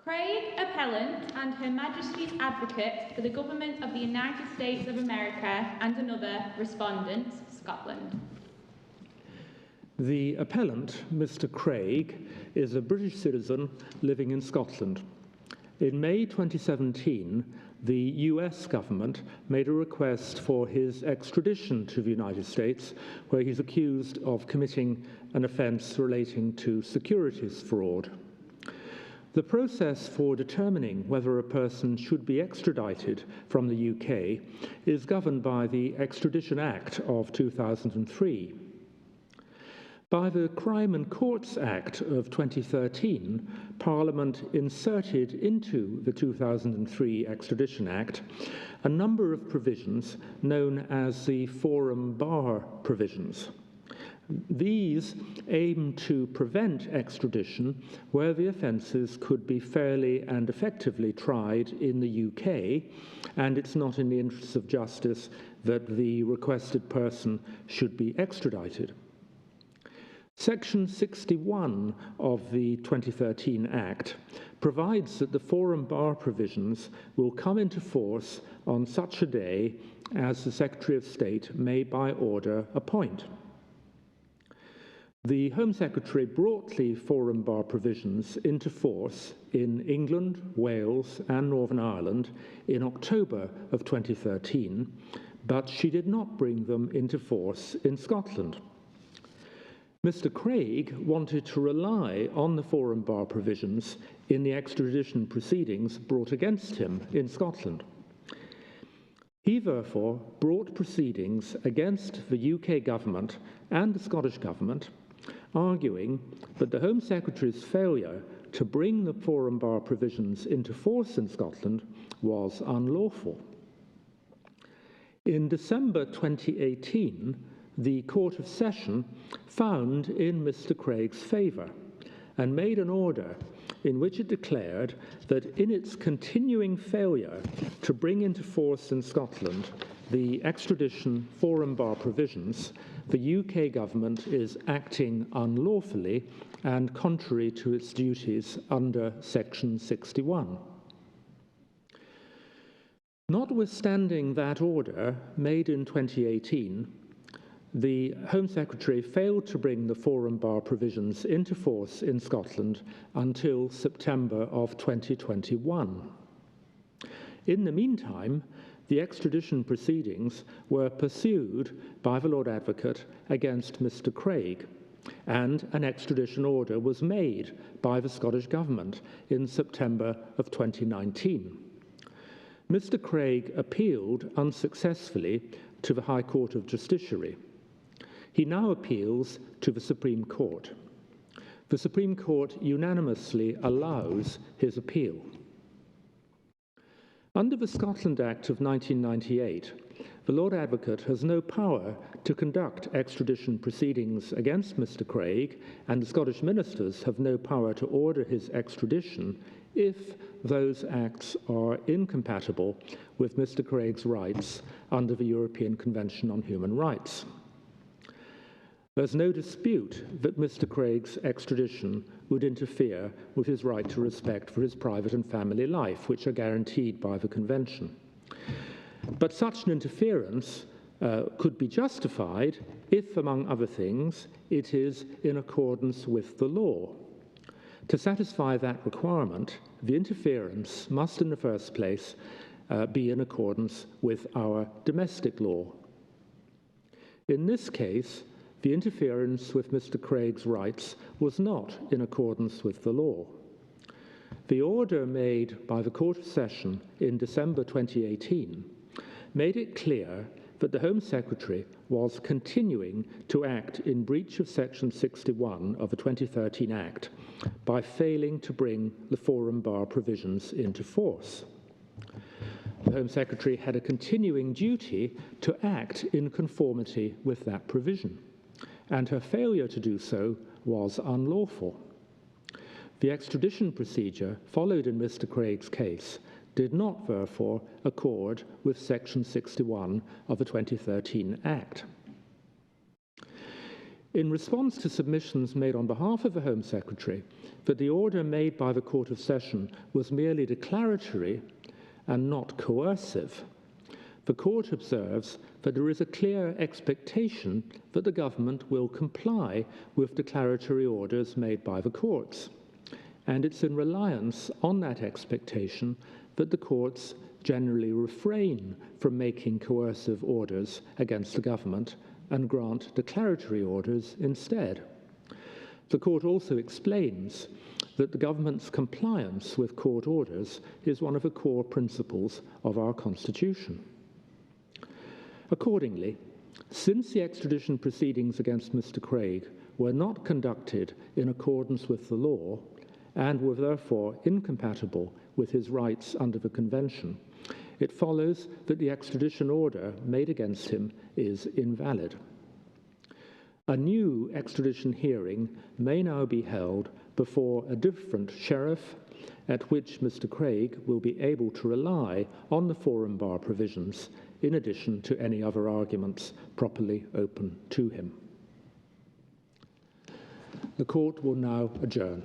Craig Appellant and Her Majesty's Advocate for the Government of the United States of America and another Respondents, Scotland. The appellant, Mr. Craig, is a British citizen living in Scotland. In May 2017, the US government made a request for his extradition to the United States, where he's accused of committing an offence relating to securities fraud. The process for determining whether a person should be extradited from the UK is governed by the Extradition Act of 2003. By the Crime and Courts Act of 2013, Parliament inserted into the 2003 Extradition Act a number of provisions known as the forum bar provisions. These aim to prevent extradition where the offences could be fairly and effectively tried in the UK, and it's not in the interests of justice that the requested person should be extradited. Section 61 of the 2013 Act provides that the forum bar provisions will come into force on such a day as the Secretary of State may by order appoint. The Home Secretary brought the forum bar provisions into force in England, Wales and Northern Ireland in October of 2013, but she did not bring them into force in Scotland. Mr. Craig wanted to rely on the forum bar provisions in the extradition proceedings brought against him in Scotland. He therefore brought proceedings against the UK government and the Scottish government, arguing that the Home Secretary's failure to bring the forum bar provisions into force in Scotland was unlawful. In December 2018, the Court of Session found in Mr. Craig's favour and made an order in which it declared that in its continuing failure to bring into force in Scotland the extradition forum bar provisions, the UK government is acting unlawfully and contrary to its duties under Section 61. Notwithstanding that order made in 2018, the Home Secretary failed to bring the forum bar provisions into force in Scotland until September of 2021. In the meantime, the extradition proceedings were pursued by the Lord Advocate against Mr. Craig, and an extradition order was made by the Scottish Government in September of 2019. Mr. Craig appealed unsuccessfully to the High Court of Justiciary. He now appeals to the Supreme Court. The Supreme Court unanimously allows his appeal. Under the Scotland Act of 1998, the Lord Advocate has no power to conduct extradition proceedings against Mr. Craig, and the Scottish ministers have no power to order his extradition if those acts are incompatible with Mr. Craig's rights under the European Convention on Human Rights. There's no dispute that Mr. Craig's extradition would interfere with his right to respect for his private and family life, which are guaranteed by the Convention. But such an interference could be justified if, among other things, it is in accordance with the law. To satisfy that requirement, the interference must in the first place be in accordance with our domestic law. In this case, the interference with Mr. Craig's rights was not in accordance with the law. The order made by the Court of Session in December 2018 made it clear that the Home Secretary was continuing to act in breach of Section 61 of the 2013 Act by failing to bring the forum bar provisions into force. The Home Secretary had a continuing duty to act in conformity with that provision, and her failure to do so was unlawful. The extradition procedure followed in Mr. Craig's case did not, therefore, accord with Section 61 of the 2013 Act. In response to submissions made on behalf of the Home Secretary that the order made by the Court of Session was merely declaratory and not coercive, the Court observes that there is a clear expectation that the government will comply with declaratory orders made by the courts, and it's in reliance on that expectation that the courts generally refrain from making coercive orders against the government and grant declaratory orders instead. The Court also explains that the government's compliance with court orders is one of the core principles of our Constitution. Accordingly, since the extradition proceedings against Mr. Craig were not conducted in accordance with the law and were therefore incompatible with his rights under the Convention, it follows that the extradition order made against him is invalid. A new extradition hearing may now be held before a different sheriff, at which Mr. Craig will be able to rely on the forum bar provisions in addition to any other arguments properly open to him. The Court will now adjourn.